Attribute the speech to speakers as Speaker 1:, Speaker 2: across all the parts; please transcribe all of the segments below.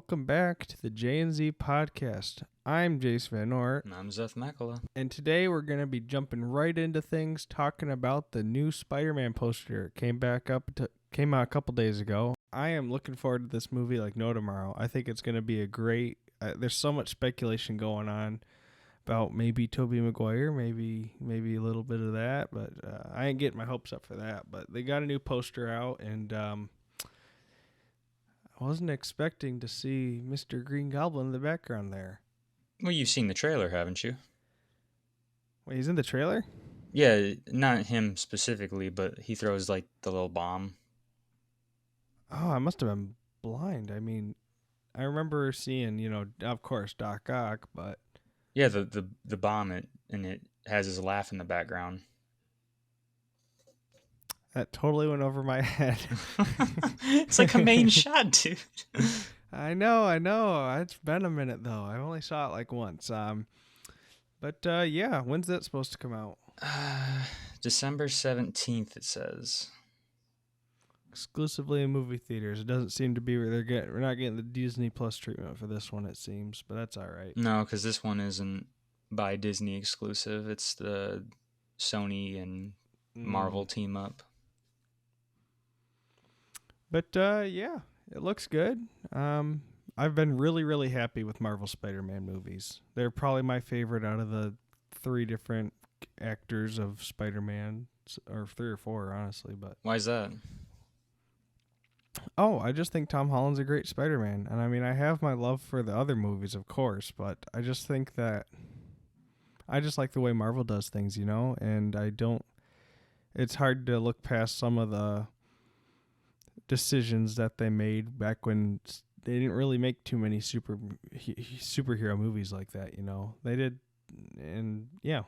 Speaker 1: welcome back to the J&Z podcast. I'm Jace Van Ort.
Speaker 2: And I'm Zeth Makala.
Speaker 1: And today we're going to be jumping right into things, talking about the new Spider-Man poster. It came out a couple days ago. I am looking forward to this movie like no tomorrow. I think it's going to be a great... there's so much speculation going on about maybe Tobey Maguire, maybe a little bit of that, but I ain't getting my hopes up for that. But they got a new poster out, and I wasn't expecting to see Mr. Green Goblin in the background there.
Speaker 2: Well, you've seen the trailer, haven't you?
Speaker 1: Wait, he's in the trailer?
Speaker 2: Yeah, not him specifically, but he throws like the little bomb.
Speaker 1: Oh, I must have been blind. I mean, I remember seeing, of course, Doc Ock, but...
Speaker 2: Yeah, the bomb, and it has his laugh in the background.
Speaker 1: That totally went over my head.
Speaker 2: It's like a main shot, dude.
Speaker 1: I know. It's been a minute, though. I only saw it like once. But yeah, when's that supposed to come out?
Speaker 2: December 17th, it says.
Speaker 1: Exclusively in movie theaters. It doesn't seem to be where we're not getting the Disney Plus treatment for this one, it seems, but that's all right.
Speaker 2: No, because this one isn't by Disney exclusive. It's the Sony and Marvel team up.
Speaker 1: But yeah, it looks good. I've been really, really happy with Marvel Spider-Man movies. They're probably my favorite out of the three different actors of Spider-Man, or three or four, honestly. But
Speaker 2: why is that?
Speaker 1: Oh, I just think Tom Holland's a great Spider-Man. And I mean, I have my love for the other movies, of course, but I just think that I just like the way Marvel does things, and it's hard to look past some of the decisions that they made back when they didn't really make too many superhero movies like that, They did, and yeah.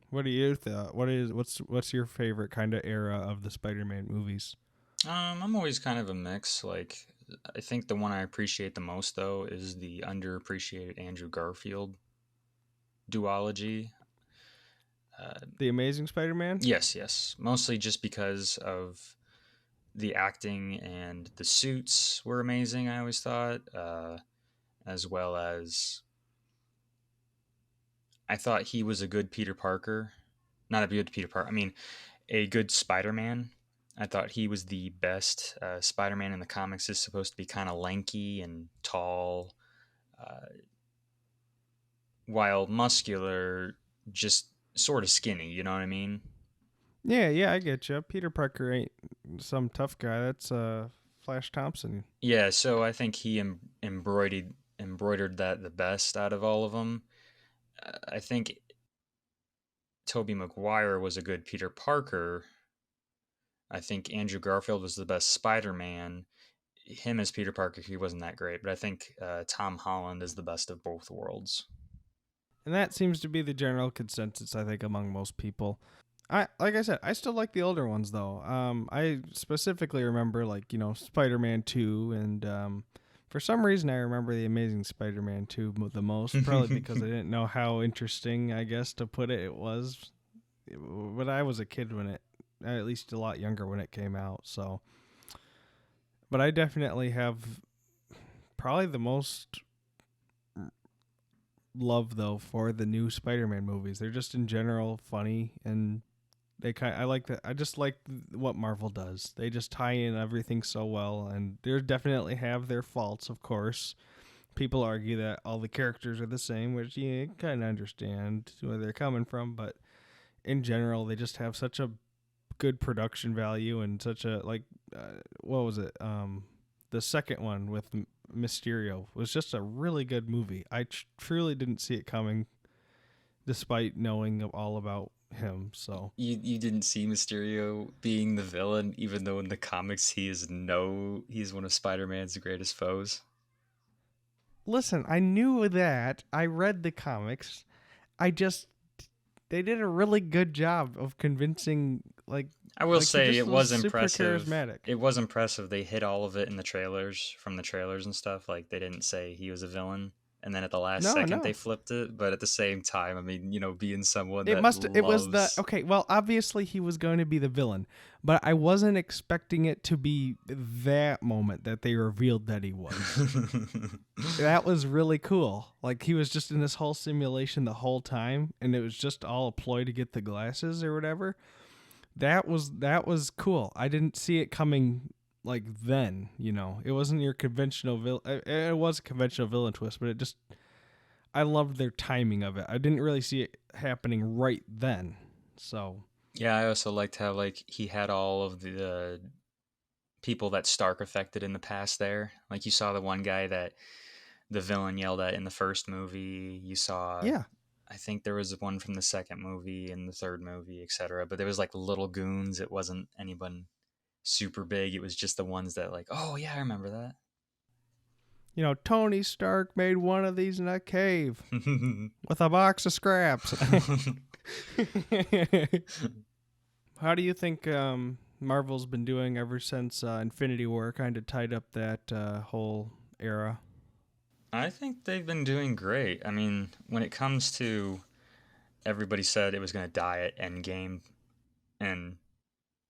Speaker 1: What do you think? What's your favorite kind of era of the Spider-Man movies?
Speaker 2: I'm always kind of a mix. Like, I think the one I appreciate the most, though, is the underappreciated Andrew Garfield duology.
Speaker 1: The Amazing Spider-Man?
Speaker 2: Yes. Mostly just because of the acting and the suits were amazing, I always thought. As well as I thought he was a good Peter Parker. Not a good Peter Parker. I mean, a good Spider-Man. I thought he was the best. Spider-Man in the comics is supposed to be kind of lanky and tall, while muscular, just sort of skinny, you know what I mean?
Speaker 1: Yeah, I get you. Peter Parker ain't some tough guy. That's Flash Thompson.
Speaker 2: Yeah, so I think he embroidered that the best out of all of them. I think Tobey Maguire was a good Peter Parker. I think Andrew Garfield was the best Spider-Man. Him as Peter Parker, he wasn't that great, but I think Tom Holland is the best of both worlds.
Speaker 1: And that seems to be the general consensus, I think, among most people. Like I said, I still like the older ones, though. I specifically remember, Spider-Man 2, and for some reason I remember The Amazing Spider-Man 2 the most, probably because I didn't know how interesting, I guess, to put it was. But I was a kid at least a lot younger when it came out, so. But I definitely have probably the most love, though, for the new Spider-Man movies. They're just in general funny, and I like that. I just like what Marvel does. They just tie in everything so well, and they definitely have their faults, of course. People argue that all the characters are the same, which you kind of understand where they're coming from, but in general, they just have such a good production value and such a, what was it? The second one with Mysterio was just a really good movie. I truly didn't see it coming, despite knowing all about him. So
Speaker 2: you didn't see Mysterio being the villain, even though in the comics he's one of Spider-Man's greatest foes.
Speaker 1: Listen, I knew that. I read the comics. They did a really good job of convincing,
Speaker 2: I will say it was impressive.
Speaker 1: Charismatic.
Speaker 2: It was impressive. They hit all of it in the trailers, from the trailers and stuff. Like, they didn't say he was a villain and then at the last
Speaker 1: No,
Speaker 2: second they
Speaker 1: no.
Speaker 2: flipped it. But at the same time, I mean, being someone
Speaker 1: It
Speaker 2: that
Speaker 1: must. It was the
Speaker 2: loves.
Speaker 1: okay. Well, obviously he was going to be the villain, but I wasn't expecting it to be that moment that they revealed that he was. That was really cool. Like he was just in this whole simulation the whole time, and it was just all a ploy to get the glasses or whatever. That was cool. I didn't see it coming like then. It wasn't your conventional villain. It was a conventional villain twist, but it just I loved their timing of it. I didn't really see it happening right then. So
Speaker 2: Yeah, I also liked how like he had all of the people that Stark affected in the past there. Like you saw the one guy that the villain yelled at in the first movie. You saw,
Speaker 1: yeah,
Speaker 2: I think there was one from the second movie and the third movie, etc. But there was like little goons. It wasn't anyone super big. It was just the ones that like, oh yeah, I remember that.
Speaker 1: Tony Stark made one of these in a cave with a box of scraps. How do you think Marvel's been doing ever since Infinity War kind of tied up that whole era?
Speaker 2: I think they've been doing great. I mean, when it comes to everybody said it was going to die at Endgame, and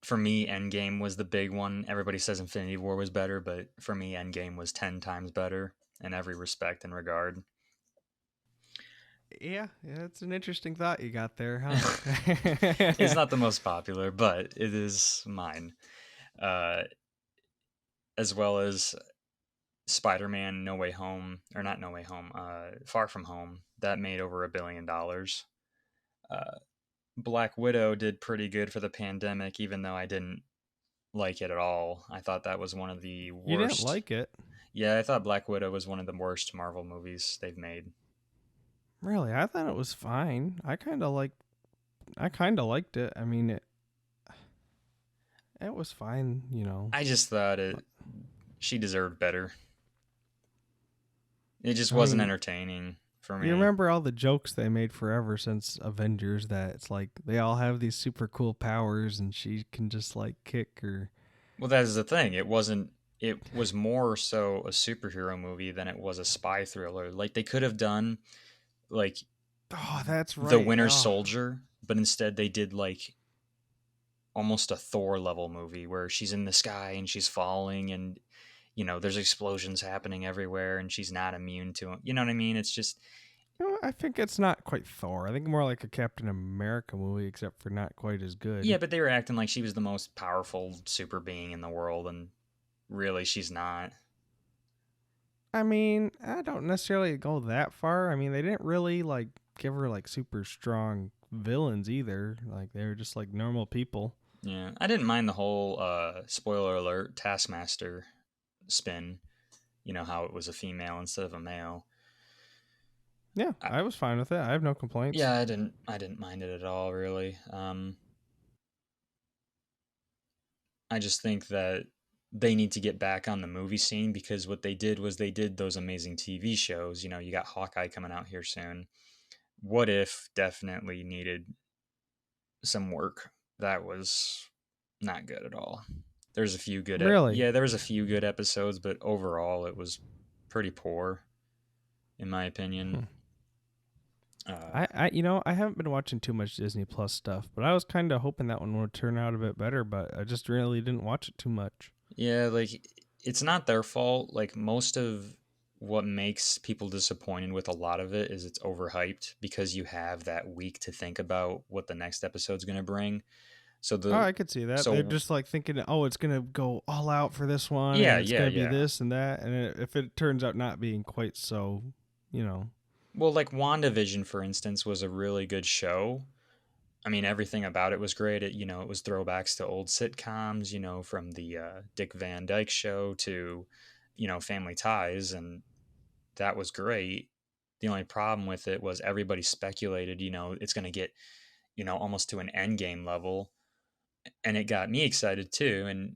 Speaker 2: for me, Endgame was the big one. Everybody says Infinity War was better, but for me, Endgame was 10 times better in every respect and regard.
Speaker 1: Yeah, it's an interesting thought you got there,
Speaker 2: It's
Speaker 1: huh?
Speaker 2: not the most popular, but it is mine. Uh, as well as Spider-Man No Way Home, or not No Way Home, Far From Home, that made over $1 billion. Uh, Black Widow did pretty good for the pandemic, even though I didn't like it at all. I thought that was one of the
Speaker 1: You didn't
Speaker 2: worst.
Speaker 1: like it,
Speaker 2: Yeah, I thought Black Widow was one of the worst Marvel movies they've made.
Speaker 1: really? I thought it was fine. I kind of liked it. I mean, it was fine.
Speaker 2: I just thought she deserved better. It just
Speaker 1: I
Speaker 2: wasn't
Speaker 1: mean,
Speaker 2: entertaining for
Speaker 1: you
Speaker 2: me.
Speaker 1: remember all the jokes they made forever since Avengers that it's like they all have these super cool powers and she can just like kick or
Speaker 2: Well, that is the thing. It wasn't. It was more so a superhero movie than it was a spy thriller. Like they could have done like
Speaker 1: oh, that's
Speaker 2: the
Speaker 1: right.
Speaker 2: Winter
Speaker 1: Oh,
Speaker 2: Soldier, but instead they did like almost a Thor level movie where she's in the sky and she's falling and there's explosions happening everywhere and she's not immune to them. You know what I mean? It's just
Speaker 1: I think it's not quite Thor. I think more like a Captain America movie, except for not quite as good.
Speaker 2: yeah, but they were acting like she was the most powerful super being in the world and really she's not.
Speaker 1: I mean, I don't necessarily go that far. I mean, they didn't really like give her like super strong villains either. Like they were just like normal people.
Speaker 2: Yeah, I didn't mind the whole spoiler alert Taskmaster spin. How it was a female instead of a male.
Speaker 1: Yeah,
Speaker 2: I,
Speaker 1: I was fine with it. I have no complaints.
Speaker 2: yeah, I didn't mind it at all really. I just think that they need to get back on the movie scene because what they did was they did those amazing TV shows. You got Hawkeye coming out here soon. What If definitely needed some work. That was not good at all. There's a few good
Speaker 1: Really.
Speaker 2: yeah, there was a few good episodes, but overall it was pretty poor in my opinion.
Speaker 1: Hmm.
Speaker 2: Uh
Speaker 1: I haven't been watching too much Disney Plus stuff, but I was kind of hoping that one would turn out a bit better, but I just really didn't watch it too much.
Speaker 2: yeah, like it's not their fault. Like most of what makes people disappointed with a lot of it is it's overhyped because you have that week to think about what the next episode's going to bring. So
Speaker 1: Oh,
Speaker 2: the
Speaker 1: I could see that. They're
Speaker 2: so
Speaker 1: just like thinking, oh, it's gonna go all out for this one,
Speaker 2: yeah,
Speaker 1: and it's
Speaker 2: yeah,
Speaker 1: gonna be
Speaker 2: yeah.
Speaker 1: this and that, and if it turns out not being quite so, you know,
Speaker 2: Well, like WandaVision for instance was a really good show. I mean, everything about it was great. It was throwbacks to old sitcoms, from the Dick Van Dyke Show to, Family Ties, and that was great. The only problem with it was everybody speculated, it's going to get, almost to an end game level, and it got me excited too. And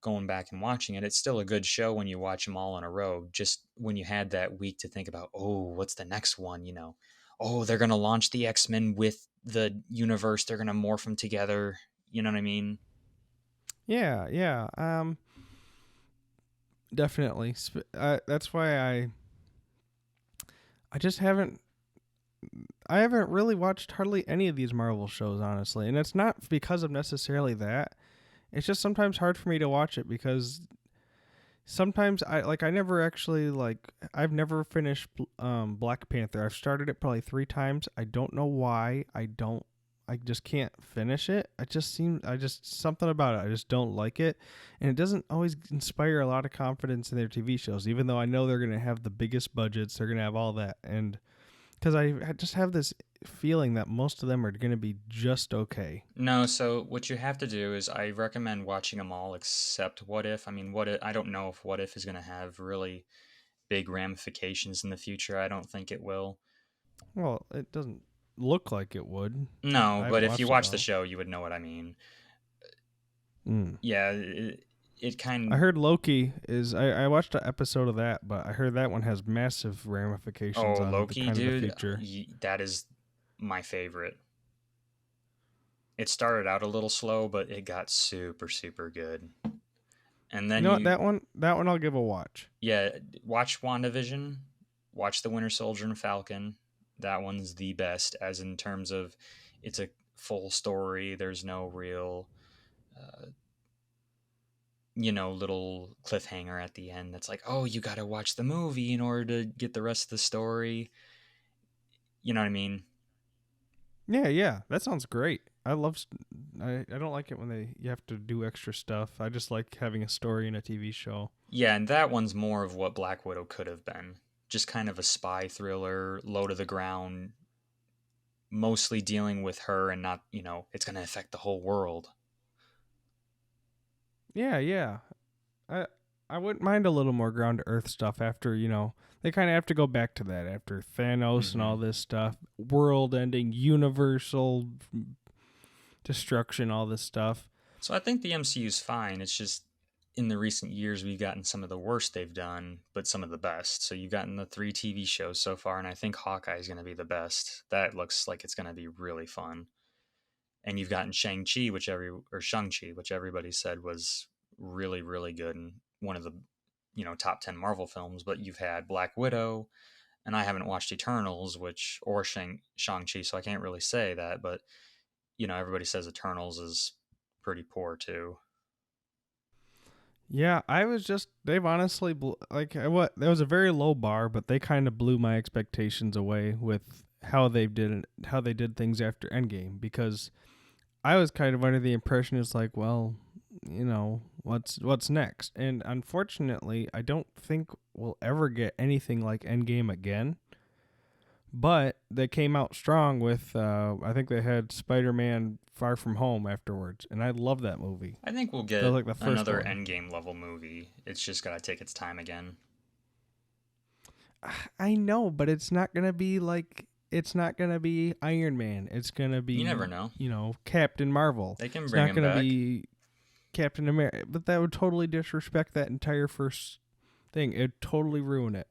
Speaker 2: going back and watching it, it's still a good show when you watch them all in a row. Just when you had that week to think about, oh, what's the next one? Oh, they're going to launch the X-Men with the universe. They're going to morph them together. You know what I mean?
Speaker 1: yeah, yeah, definitely. That's why I just haven't. I haven't really watched hardly any of these Marvel shows, honestly, and it's not because of necessarily that. It's just sometimes hard for me to watch it because sometimes I never actually I've never finished Black Panther. I've started it probably 3 times. I don't know why. I just can't finish it. I just something about it. I just don't like it, and it doesn't always inspire a lot of confidence in their TV shows. Even though I know they're gonna have the biggest budgets, they're gonna have all that, and because I just have this feeling that most of them are gonna be just okay.
Speaker 2: No, so what you have to do is I recommend watching them all except What If. I mean, What If, I don't know if What If is going to have really big ramifications in the future. I don't think it will.
Speaker 1: Well, it doesn't look like it would.
Speaker 2: No,
Speaker 1: I
Speaker 2: but
Speaker 1: haven't
Speaker 2: if you
Speaker 1: watched it
Speaker 2: watch the
Speaker 1: though.
Speaker 2: show, you would know what I mean.
Speaker 1: Mm.
Speaker 2: Yeah, it
Speaker 1: I
Speaker 2: kind.
Speaker 1: heard Loki is. I watched an episode of that, but I heard that one has massive ramifications
Speaker 2: Oh,
Speaker 1: on the
Speaker 2: Loki,
Speaker 1: kind of the
Speaker 2: dude,
Speaker 1: future.
Speaker 2: that is my favorite. It started out a little slow, but it got super, super good. And
Speaker 1: You
Speaker 2: then
Speaker 1: know what?
Speaker 2: you,
Speaker 1: That one I'll give a watch.
Speaker 2: yeah, watch WandaVision, watch The Winter Soldier and Falcon. That one's the best, as in terms of it's a full story. There's no real, uh, little cliffhanger at the end that's like, oh, you got to watch the movie in order to get the rest of the story. You know what I mean?
Speaker 1: Yeah, yeah, that sounds great. I love. I don't like it when you have to do extra stuff. I just like having a story in a TV show.
Speaker 2: Yeah, and that one's more of what Black Widow could have been. Just kind of a spy thriller, low to the ground, mostly dealing with her and not, it's going to affect the whole world.
Speaker 1: Yeah, yeah. I I wouldn't mind a little more ground to earth stuff after they kind of have to go back to that after Thanos and
Speaker 2: Hmm.
Speaker 1: all this stuff, world ending, universal destruction, all this stuff.
Speaker 2: So I think the MCU's fine. It's just in the recent years we've gotten some of the worst they've done, but some of the best. So you've gotten the 3 TV shows so far, and I think Hawkeye is going to be the best. That looks like it's going to be really fun. And you've gotten Shang-Chi, which everybody said was really, really good and one of the top 10 Marvel films. But you've had Black Widow, and I haven't watched Eternals, or Shang-Chi, so I can't really say that. But everybody says Eternals is pretty poor too.
Speaker 1: Yeah, they've honestly what that was a very low bar, but they kind of blew my expectations away with how they did things after Endgame because I was kind of under the impression it's like, well, what's next? And unfortunately, I don't think we'll ever get anything like Endgame again. But they came out strong with I think they had Spider-Man Far From Home afterwards, and I love that movie.
Speaker 2: I think we'll
Speaker 1: That was
Speaker 2: get
Speaker 1: like the first
Speaker 2: another
Speaker 1: one.
Speaker 2: Endgame level movie. It's just got to take its time again.
Speaker 1: I know, but it's not gonna be Iron Man. It's gonna
Speaker 2: You never
Speaker 1: be
Speaker 2: know.
Speaker 1: Captain Marvel.
Speaker 2: They can
Speaker 1: It's
Speaker 2: bring
Speaker 1: not
Speaker 2: him
Speaker 1: gonna
Speaker 2: back.
Speaker 1: be Captain America. But that would totally disrespect that entire first thing. It'd totally ruin it.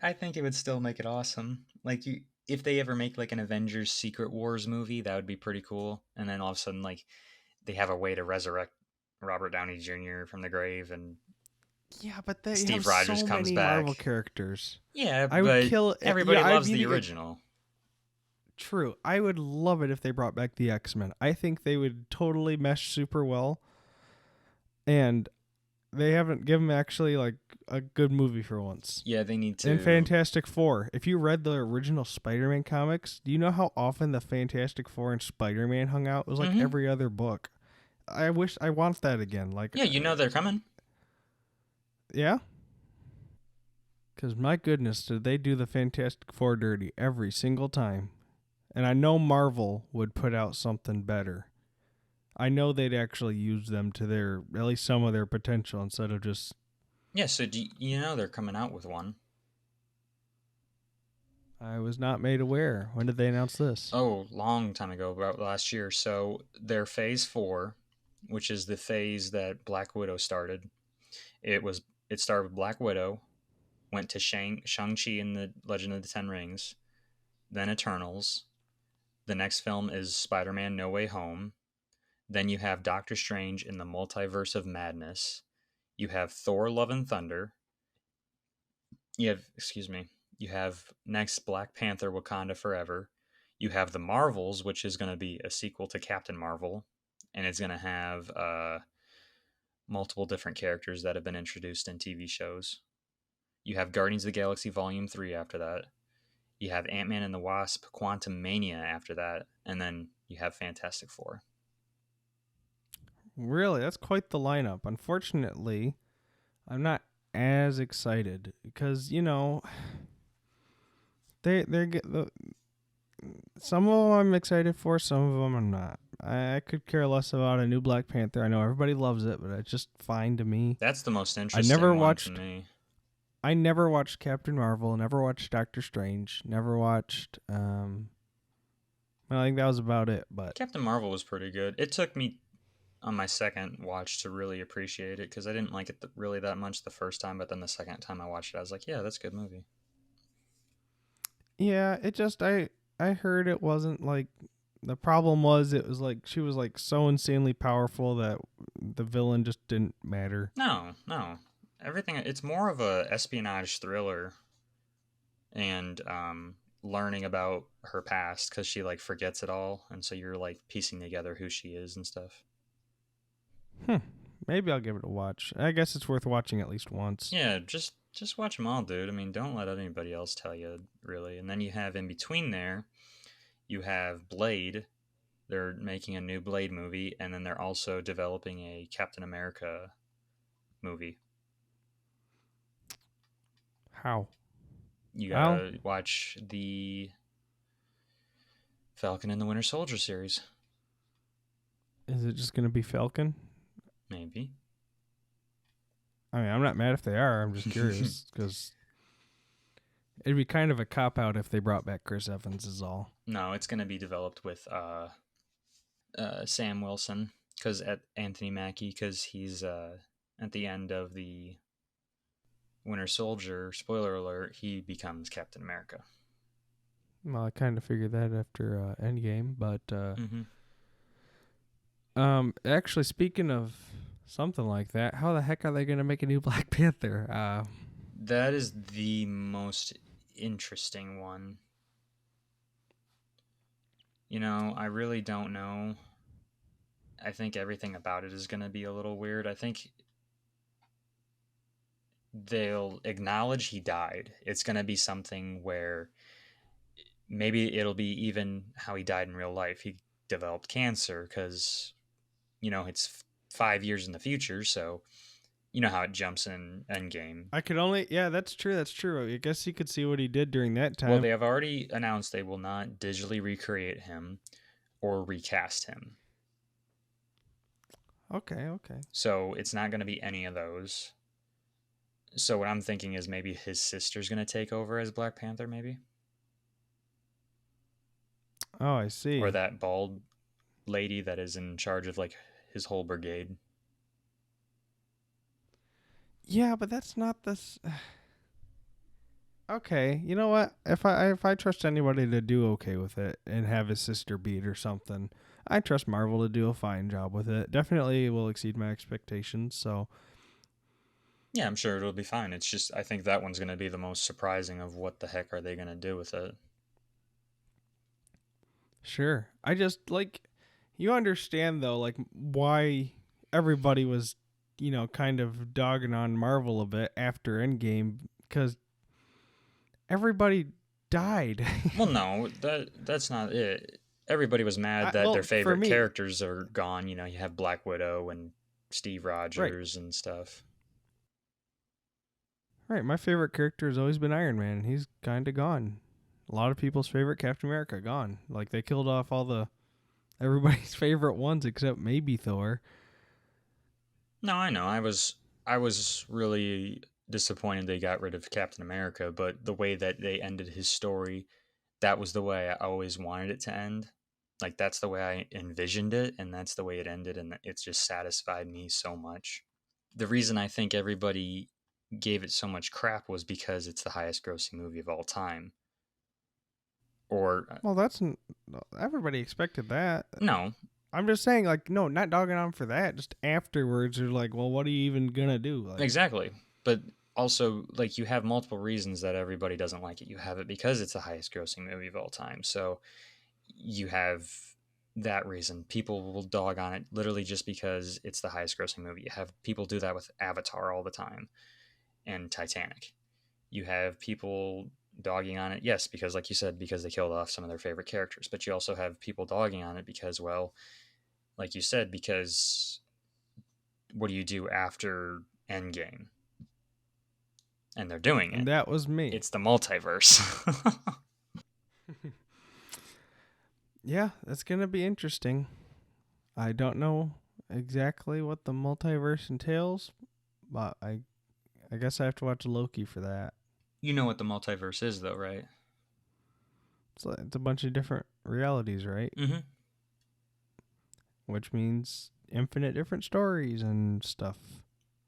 Speaker 2: I think it would still make it awesome. Like if they ever make like an Avengers Secret Wars movie, that would be pretty cool. And then all of a sudden, like they have a way to resurrect Robert Downey Jr. from the grave, and
Speaker 1: Yeah, but they have
Speaker 2: Steve Rogers
Speaker 1: so
Speaker 2: comes
Speaker 1: many Marvel
Speaker 2: back.
Speaker 1: characters.
Speaker 2: Yeah,
Speaker 1: I would
Speaker 2: but
Speaker 1: kill.
Speaker 2: everybody
Speaker 1: Yeah, I'd
Speaker 2: loves
Speaker 1: be
Speaker 2: the
Speaker 1: the
Speaker 2: original.
Speaker 1: true. I would love it if they brought back the X-Men. I think they would totally mesh super well, and they haven't given actually like a good movie for once.
Speaker 2: Yeah, they need
Speaker 1: And
Speaker 2: to.
Speaker 1: Fantastic Four. If you read the original Spider-Man comics, do you know how often the Fantastic Four and Spider-Man hung out? It was like
Speaker 2: Hmm.
Speaker 1: every other book. I want that again.
Speaker 2: Yeah, they're coming.
Speaker 1: Yeah, because my goodness, did they do the Fantastic Four dirty every single time? And I know Marvel would put out something better. I know they'd actually use them to their at least some of their potential instead of just.
Speaker 2: Yeah, so they're coming out with one.
Speaker 1: I was not made aware. When did they announce this?
Speaker 2: Oh, long time ago, about last year. So their Phase 4, which is the phase that Black Widow started. It started with Black Widow, went to Shang-Chi and the Legend of the Ten Rings, then Eternals. The next film is Spider-Man No Way Home. Then you have Doctor Strange in the Multiverse of Madness. You have Thor Love and Thunder. Excuse me. You have next Black Panther Wakanda Forever. You have The Marvels, which is going to be a sequel to Captain Marvel, and it's going to have multiple different characters that have been introduced in TV shows. You have Guardians of the Galaxy Volume 3 after that. You have Ant-Man and the Wasp Quantum Mania after that, and then you have Fantastic Four.
Speaker 1: Really, that's quite the lineup. Unfortunately, I'm not as excited because they get the some of them I'm excited for, some of them I'm not. I could care less about a new Black Panther. I know everybody loves it, but it's just fine to me.
Speaker 2: That's the most
Speaker 1: I
Speaker 2: interesting
Speaker 1: never
Speaker 2: one
Speaker 1: watched.
Speaker 2: to me.
Speaker 1: I never watched Captain Marvel. Never watched Doctor Strange. Never watched. I think that was about it. But
Speaker 2: Captain Marvel was pretty good. It took me on my second watch to really appreciate it because I didn't like it really that much the first time, but then the second time I watched it, I was like, yeah, that's a good movie.
Speaker 1: yeah, it just I heard it wasn't like the problem was it was like she was like so insanely powerful that the villain just didn't matter.
Speaker 2: No. Everything, it's more of a espionage thriller and learning about her past because she like forgets it all, and so you're like piecing together who she is and stuff.
Speaker 1: Maybe I'll give it a watch. I guess it's worth watching at least once.
Speaker 2: Yeah, just watch them all, dude. I mean, don't let anybody else tell you, really. And then you have in between there, you have Blade. They're making a new Blade movie, and then they're also developing a Captain America movie.
Speaker 1: How?
Speaker 2: You
Speaker 1: Well,
Speaker 2: gotta watch the Falcon and the Winter Soldier series.
Speaker 1: is it just gonna be Falcon?
Speaker 2: Maybe.
Speaker 1: I mean, I'm not mad if they are. I'm just curious because it'd be kind of a cop out if they brought back Chris Evans. Is all.
Speaker 2: No, it's gonna be developed with Sam Wilson because at Anthony Mackie because he's at the end of the Winter Soldier. Spoiler alert: he becomes Captain America.
Speaker 1: Well, I kind of figured that after Endgame, but actually, speaking of something like that, how the heck are they gonna make a new Black Panther?
Speaker 2: That is the most interesting one. I really don't know. I think everything about it is going to be a little weird. I think they'll acknowledge he died. It's going to be something where maybe it'll be even how he died in real life. He developed cancer because, it's 5 years in the future. So, you know how it jumps in Endgame.
Speaker 1: Yeah, that's true. I guess you could see what he did during that time.
Speaker 2: Well, they have already announced they will not digitally recreate him or recast him.
Speaker 1: Okay.
Speaker 2: So it's not going to be any of those. So what I'm thinking is maybe his sister's going to take over as Black Panther, maybe.
Speaker 1: Oh, I see.
Speaker 2: Or that bald lady that is in charge of like his whole brigade.
Speaker 1: Yeah, but that's not this. Okay, you know what? If I trust anybody to do okay with it and have his sister beat or something, I trust Marvel to do a fine job with it. Definitely will exceed my expectations. So
Speaker 2: yeah, I'm sure it'll be fine. It's just I think that one's going to be the most surprising of what the heck are they going to do with it.
Speaker 1: Sure. I just you understand though why everybody was kind of dogging on Marvel a bit after Endgame because everybody died.
Speaker 2: Well, no, that's not it. Everybody was mad that their favorite characters are gone. You have Black Widow and Steve Rogers and stuff.
Speaker 1: Right, my favorite character has always been Iron Man. He's kind of gone. A lot of people's favorite Captain America gone. Like they killed off everybody's favorite ones except maybe Thor.
Speaker 2: No, I know. I was really disappointed they got rid of Captain America, but the way that they ended his story, that was the way I always wanted it to end. Like that's the way I envisioned it, and that's the way it ended, and it's just satisfied me so much. The reason I think everybody gave it so much crap was because it's the highest grossing movie of all time. Or
Speaker 1: well, everybody expected that.
Speaker 2: No,
Speaker 1: I'm just saying, no, not dogging on for that. Just afterwards, you're like, well, what are you even gonna do?
Speaker 2: Exactly. But also, like, you have multiple reasons that everybody doesn't like it. You have it because it's the highest grossing movie of all time. So you have that reason. People will dog on it literally just because it's the highest grossing movie. You have people do that with Avatar all the time and Titanic. You have people dogging on it, yes, because like you said, because they killed off some of their favorite characters. But you also have people dogging on it because, well, like you said, because what do you do after Endgame? And they're doing it.
Speaker 1: And that was me.
Speaker 2: It's the multiverse.
Speaker 1: Yeah, that's going to be interesting. I don't know exactly what the multiverse entails, but I guess I have to watch Loki for that.
Speaker 2: You know what the multiverse is, though, right?
Speaker 1: It's a bunch of different realities, right?
Speaker 2: Mm-hmm.
Speaker 1: Which means infinite different stories and stuff.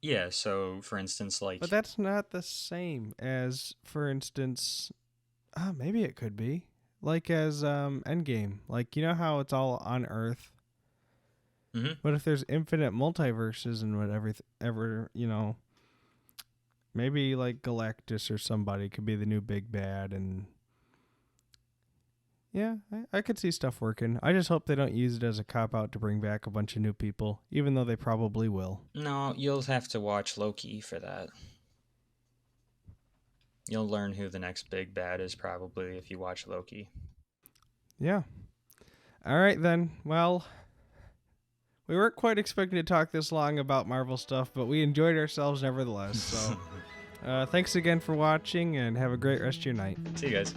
Speaker 2: Yeah, so, for instance, like...
Speaker 1: But that's not the same as, for instance... maybe it could be. Like as Endgame. Like, you know how it's all on Earth?
Speaker 2: Mm-hmm.
Speaker 1: But if there's infinite multiverses and whatever, you know... Maybe like Galactus or somebody could be the new big bad, and... Yeah, I could see stuff working. I just hope they don't use it as a cop-out to bring back a bunch of new people, even though they probably will.
Speaker 2: No, you'll have to watch Loki for that. You'll learn who the next big bad is probably if you watch Loki.
Speaker 1: Yeah. All right, then. Well, we weren't quite expecting to talk this long about Marvel stuff, but we enjoyed ourselves nevertheless. So thanks again for watching, and have a great rest of your night.
Speaker 2: See you guys.